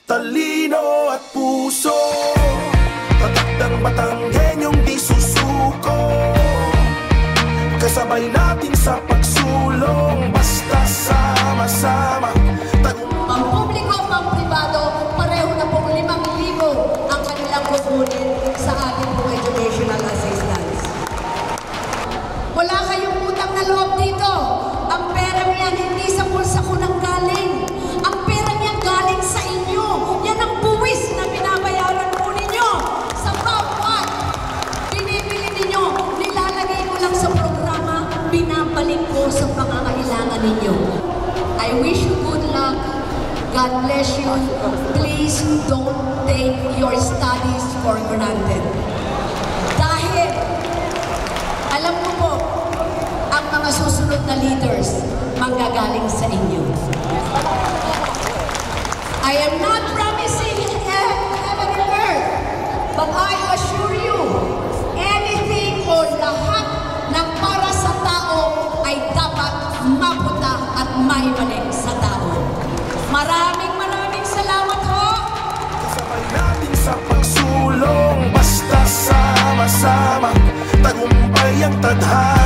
Talino at puso, tatak ng Batanggenyong di susuko. Kasabay natin sa pagsulong, basta sama-sama. Ang publiko, ang pribado, pareho na pong 5,000 ang kanilang kukunin sa ating pong educational assistance. Wala kayong utang na loob dito. Ang perang yan hindi sa bulsa ko nang galing. Ang perang yan galing sa inyo. Yan ang buwis na binabayaran po ninyo. Sa bawat binibili ninyo, nilalagay ko lang sa programa, binabalik ko sa pangangailangan ninyo. I wish you good luck. God bless you. Please don't take your studies for granted. Dahil, alam mo po, ang mga susunod na leaders manggagaling sa inyo. I am not promising heaven and earth, but I assure you, anything o lahat ng para sa tao ay dapat mapunta at maibalik sa tao. Maraming salamat ho! Kasabay natin sa pagsulong, basta sama-sama, tagumpay ang tadhana.